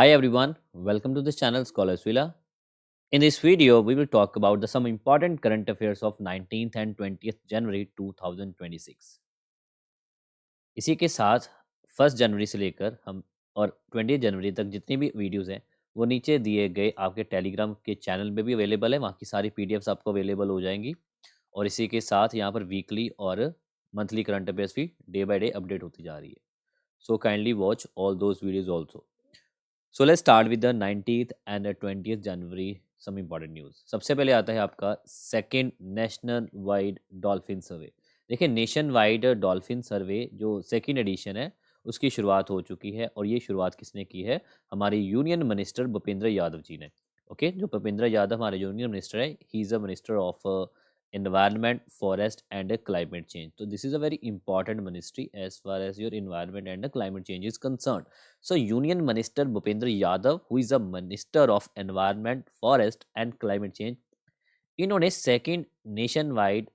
Hi everyone, welcome to this channel Scholars Villa. In this video, we will talk about some important current affairs of 19th and 20th January 2026. इसी के साथ 1 जनवरी से लेकर हम और 20 जनवरी तक जितनी भी वीडियोस हैं वो नीचे दिए गए आपके टेलीग्राम के चैनल में भी अवेलेबल है। वहाँ की सारी पीडीएफ्स आपको अवेलेबल हो जाएंगी और इसी के साथ यहाँ पर वीकली और मंथली करंट अफेयर्स भी डे बाय डे अपडेट होती जा रही है। So kindly watch all those videos also. So let's start with the 19th and 20th January some important news. सबसे पहले आता है आपका second national wide dolphin survey. देखिए, नेशन वाइड डॉल्फिन सर्वे जो सेकेंड एडिशन है उसकी शुरुआत हो चुकी है और ये शुरुआत किसने की है? हमारे यूनियन मिनिस्टर भूपेंद्र यादव जी ने। ओके, जो भूपेंद्र यादव हमारे यूनियन मिनिस्टर है, he is a minister of environment, forest and climate change. So this is a very important ministry as far as your environment and climate change is concerned. So Union Minister Bhupendra Yadav, who is a Minister of Environment, Forest and Climate Change, इन्होंने second nation wide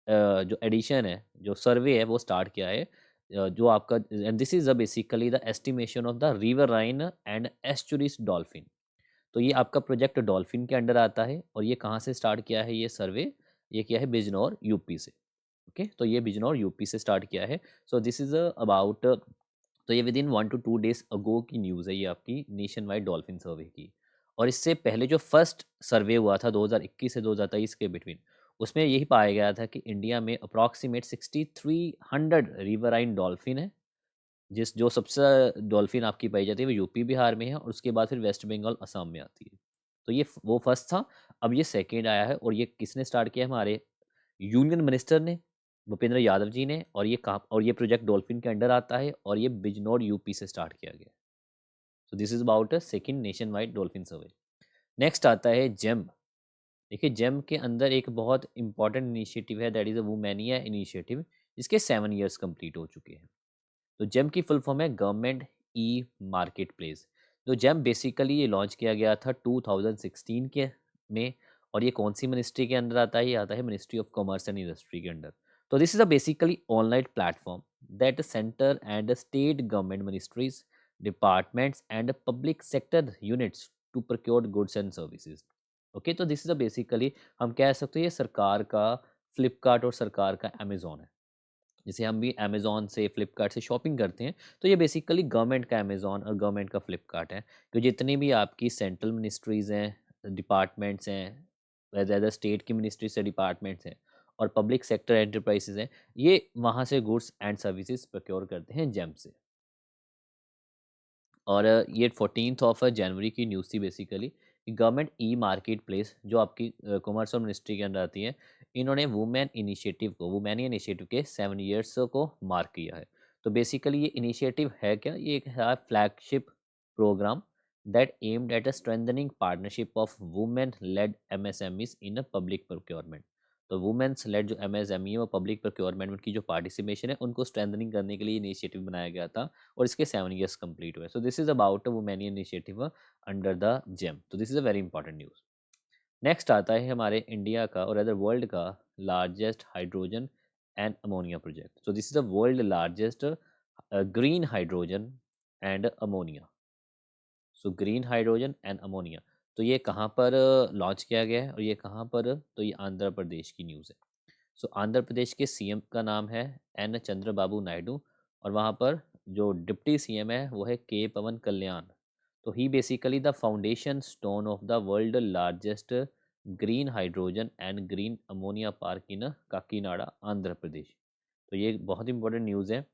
जो addition है, जो सर्वे है वो start किया है। जो आपका and this is basically the estimation of the river Rhine and estuaries dolphin. तो ये आपका प्रोजेक्ट डॉल्फिन के अंडर आता है और ये कहाँ से स्टार्ट किया है ये सर्वे? ये किया है बिजनौर यूपी से। ओके, तो ये बिजनौर यूपी से स्टार्ट किया है। सो दिस इज अबाउट, तो ये विद इन 1 to 2 days अगो की न्यूज़ है ये आपकी नेशन वाइड डॉल्फिन सर्वे की। और इससे पहले जो फर्स्ट सर्वे हुआ था 2021 से 2023 के बिटवीन, उसमें यही पाया गया था कि इंडिया में अप्रॉक्सीमेट 6300 रिवराइन डॉल्फिन है। जिस जो सबसे डॉल्फिन आपकी पाई जाती है वो यूपी बिहार में है और उसके बाद फिर वेस्ट बंगाल असम में आती है। तो ये वो फर्स्ट था। अब ये सेकेंड आया है और ये किसने स्टार्ट किया है? हमारे यूनियन मिनिस्टर ने, भूपेंद्र यादव जी ने। और ये कहाँ, और ये प्रोजेक्ट डॉल्फिन के अंडर आता है और ये बिजनौर यूपी से स्टार्ट किया गया। सो this is about a second nation wide dolphin survey. Next आता है जेम। देखिए, जेम के अंदर एक बहुत इंपॉर्टेंट इनिशिएटिव है, दैट इज अ वुमेनिया इनिशिएटिव, जिसके 7 years कंप्लीट हो चुके हैं। तो जेम की फुल फॉर्म है गवर्नमेंट ई मार्केट प्लेस। तो जेम बेसिकली ये लॉन्च किया गया था 2016 के में। और ये कौन सी मिनिस्ट्री के अंदर आता है? ये आता है ministry of commerce and industry के अंडर। तो this is a basically online platform that centre and state government ministries, departments and public sector units to procure goods and services. Okay, तो दिस इज अ बेसिकली हम कह सकते हैं ये सरकार का फ्लिपकार्ट और सरकार का अमेजोन है। जैसे हम भी अमेज़न से, फ्लिपकार्ट से शॉपिंग करते हैं, तो ये बेसिकली गवर्नमेंट का अमेज़न और गवर्नमेंट का फ्लिपकार्ट है। तो जितनी भी आपकी सेंट्रल मिनिस्ट्रीज़ हैं, डिपार्टमेंट्स हैं, वेदर स्टेट की मिनिस्ट्री से डिपार्टमेंट्स हैं और पब्लिक सेक्टर एंटरप्राइजेज़ हैं, ये वहाँ से गुड्स एंड सर्विसेज प्रोक्योर करते हैं जेम से। और ये 14 जनवरी की न्यूज़ थी बेसिकली कि गवर्नमेंट ई मार्केट प्लेस जो आपकी कॉमर्स और मिनिस्ट्री के अंडर आती है, इन्होंने वुमेन इनिशिएटिव के 7 years को मार्क किया है। तो बेसिकली ये इनिशिएटिव है क्या? ये एक है flagship programme that aimed at a strengthening partnership of women led MSMEs in public procurement. तो वुमेन्स लेड जो एमएसएमई है वो पब्लिक प्रोक्योरमेंट में की जो पार्टिसिपेशन है उनको स्ट्रेंथनिंग करने के लिए इनिशिएटिव बनाया गया था और इसके 7 years कंप्लीट हुए। So this is about women in initiative under the GeM. तो this is a very important news. Next आता है हमारे इंडिया का और अदर वर्ल्ड का largest hydrogen and ammonia project. So this is the world largest green hydrogen and ammonia. So green hydrogen and ammonia, तो ये कहाँ पर लॉन्च किया गया है और ये कहाँ पर? तो ये आंध्र प्रदेश की न्यूज़ है। सो आंध्र प्रदेश के सीएम का नाम है एन चंद्रबाबू नायडू और वहाँ पर जो डिप्टी सीएम है वो है के पवन कल्याण। तो he basically the foundation stone of the world largest green hydrogen and green ammonia park in Kakinada Andhra Pradesh. तो ये बहुत इंपॉर्टेंट न्यूज़ है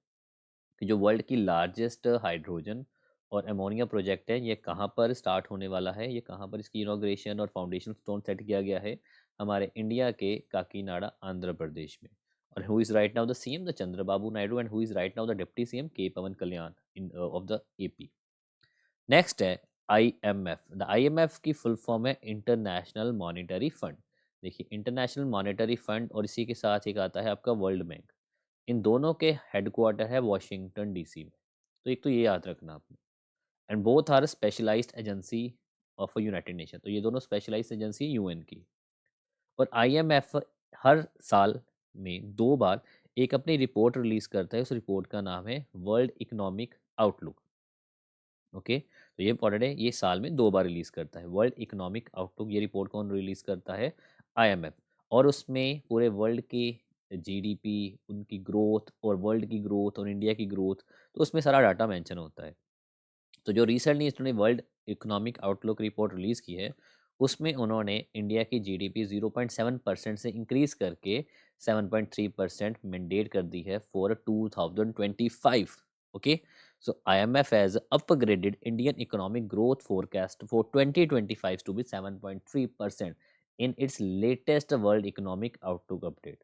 कि जो वर्ल्ड की लार्जेस्ट हाइड्रोजन और अमोनिया प्रोजेक्ट है ये कहाँ पर स्टार्ट होने वाला है, ये कहाँ पर इसकी इनॉग्रेशन और फाउंडेशन स्टोन सेट किया गया है? हमारे इंडिया के काकीनाडा आंध्र प्रदेश में। और who is right now the CM? The Chandrababu Naidu. And who is right now the deputy CM? के पवन कल्याण इन ऑफ द एपी। नेक्स्ट है आईएमएफ। द आईएमएफ की फुल फॉर्म है इंटरनेशनल मॉनेटरी फंड। देखिए, इंटरनेशनल मॉनेटरी फंड और इसी के साथ एक आता है आपका वर्ल्ड बैंक। इन दोनों के हेडक्वार्टर है वॉशिंगटन डीसी में। तो एक तो ये याद रखना आपने। And both are specialised agency of United Nation. तो ये दोनों स्पेशलाइज्ड एजेंसी है यूएन की। और आईएमएफ हर साल में 2 बार एक अपनी रिपोर्ट रिलीज करता है। उस रिपोर्ट का नाम है वर्ल्ड इकोनॉमिक आउटलुक। ओके, तो ये इंपॉर्टेंट है, ये साल में 2 बार रिलीज़ करता है। वर्ल्ड इकोनॉमिक आउटलुक ये रिपोर्ट कौन रिलीज़ करता है? आईएमएफ। और उसमें पूरे वर्ल्ड की जीडीपी, उनकी ग्रोथ और वर्ल्ड की ग्रोथ और इंडिया की ग्रोथ, तो उसमें सारा डाटा मेंशन होता है। तो जो रिसेंटली इसने world economic outlook report release की है, उसमें उन्होंने इंडिया की जीडीपी 0.7% से इंक्रीज़ करके 7.3% मैंडेट कर दी है for 2025। Okay, so IMF has upgraded Indian economic growth forecast for 2025 to be 7.3% in its latest world economic outlook update.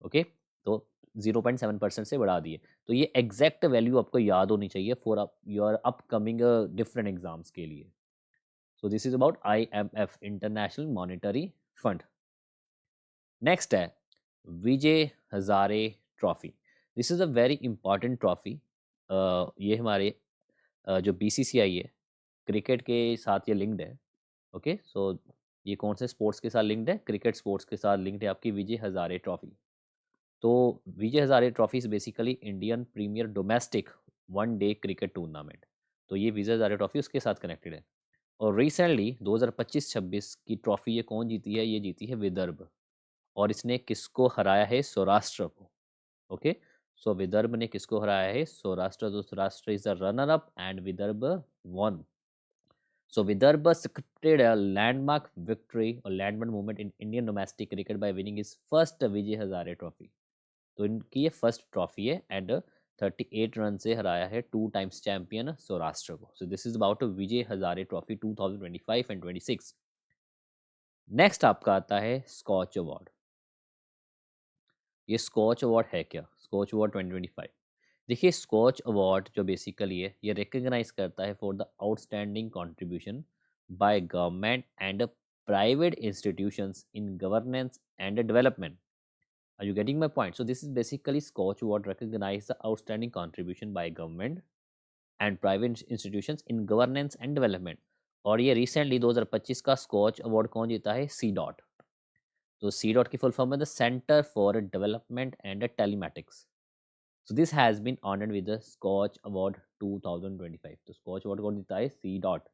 Okay, तो 0.7% से बढ़ा दिए। तो ये एग्जैक्ट वैल्यू आपको याद होनी चाहिए for your upcoming different exams के लिए। So this is about IMF, international monetary fund. Next है Vijay Hazare trophy. This is a very important trophy. ये हमारे जो BCCI है, क्रिकेट के साथ ये लिंक्ड है। ओके, सो ये कौन से स्पोर्ट्स के साथ लिंक्ड है? क्रिकेट स्पोर्ट्स के साथ लिंक्ड है आपकी विजय हजारे ट्रॉफी। तो Vijay Hazare trophy is basically Indian premier domestic one day cricket tournament. तो ये विजय हजारे ट्रॉफी उसके साथ कनेक्टेड है। और रिसेंटली 2025-26 की ट्रॉफी ये कौन जीती है? ये जीती है विदर्भ। और इसने किसको हराया है? सौराष्ट्र को। ओके, सो विदर्भ ने किसको हराया है? सौराष्ट्र। तो Saurashtra is the runner up and Vidarbha one. So Vidarbha scripted a landmark victory or landmark moment in Indian domestic cricket by winning his first Vijay Hazare Trophy. तो इनकी ये फर्स्ट ट्रॉफी है एंड 38 रन से हराया है टू टाइम्स चैंपियन सौराष्ट्र को। So this is about Vijay Hazare trophy 2025 and 26। Next आपका आता है स्कॉच अवार्ड। ये स्कॉच अवार्ड है क्या? स्कॉच अवार्ड 2025। देखिए, स्कॉच अवार्ड जो बेसिकली है, ये रिकग्नाइज करता है for the outstanding contribution by government and private institutions in governance and development. Are you getting my point? So this is basically Scotch Award recognize the outstanding contribution by government and private institutions in governance and development। और ये recently 2025 का scotch award कौन जीता है? C dot. तो C dot की full form है the centre for development and telematics. So this has been honoured with the Skoch award 2025। तो स्कॉच अवार्ड कौन जीता है? C dot.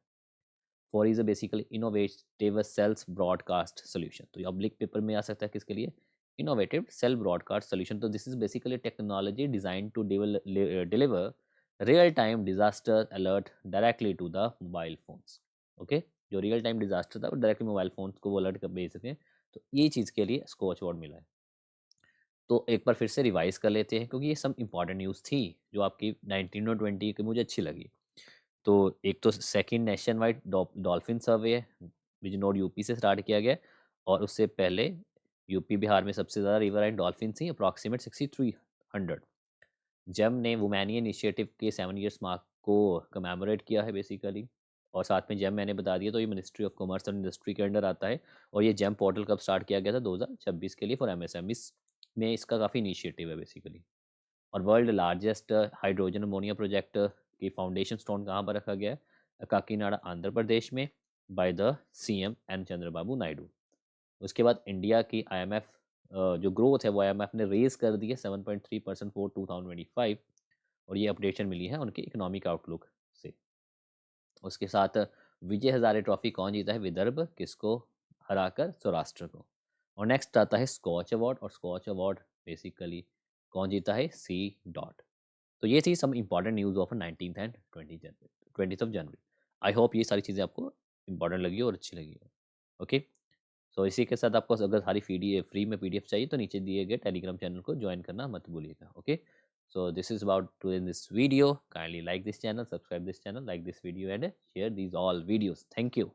For is a basically innovative cells broadcast solution. तो ये oblique paper में आ सकता है किसके लिए? Innovative cell broadcast solution. तो this is basically technology design to deliver real time disaster alert directly to the mobile phones. Okay, जो real time disaster था वो डायरेक्टली मोबाइल फोन्स को वो अलर्ट कर भेज सकें। तो ये चीज़ के लिए स्कॉच अवार्ड मिला है। तो एक बार फिर से रिवाइज कर लेते हैं, क्योंकि ये सब इंपॉर्टेंट न्यूज़ थी जो आपकी 19 और 20 की मुझे अच्छी लगी। तो एक तो सेकंड नेशन वाइड डॉल्फिन सर्वे है, बिजनौर यूपी से स्टार्ट किया गया। और उससे पहले यूपी बिहार में सबसे ज़्यादा रिवर एंड डॉल्फिन थी, अप्रॉक्सीमेट 6300। जेम ने वुमेनियन इनिशिएटिव के 7 ईयर्स मार्क को कमेमोरेट किया है बेसिकली। और साथ में जेम मैंने बता दिया, तो ये ministry of commerce and industry के अंडर आता है। और ये जेम पोर्टल कब स्टार्ट किया गया था? 2026 के लिए फॉर MSMEs में इसका काफ़ी इनिशिएटिव है बेसिकली। और world largest hydrogen ammonia project की फाउंडेशन स्टोन कहाँ पर रखा गया है? काकीनाडा, आंध्र प्रदेश में, by the CM N Chandrababu Naidu. उसके बाद इंडिया की IMF जो ग्रोथ है वो IMF ने रेज कर दी है 7.3% फॉर 2025। और ये अपडेशन मिली है उनके इकोनॉमिक आउटलुक से। उसके साथ विजय हजारे ट्रॉफी कौन जीता है? विदर्भ। किसको हराकर? सौराष्ट्र को। और नेक्स्ट आता है स्कॉच अवार्ड। और स्कॉच अवार्ड बेसिकली कौन जीता है? C dot. तो ये थी some important news of 19th and 20th of January. I hope ये सारी चीज़ें आपको इंपॉर्टेंट लगी और अच्छी लगी हो। ओके, सो इसी के साथ आपको अगर सारी फ्री में PDF चाहिए तो नीचे दिए गए टेलीग्राम चैनल को ज्वाइन करना मत भूलिएगा। Okay, so this is about to end this video. Kindly like this channel, subscribe this channel, like this video and share these all videos. Thank you.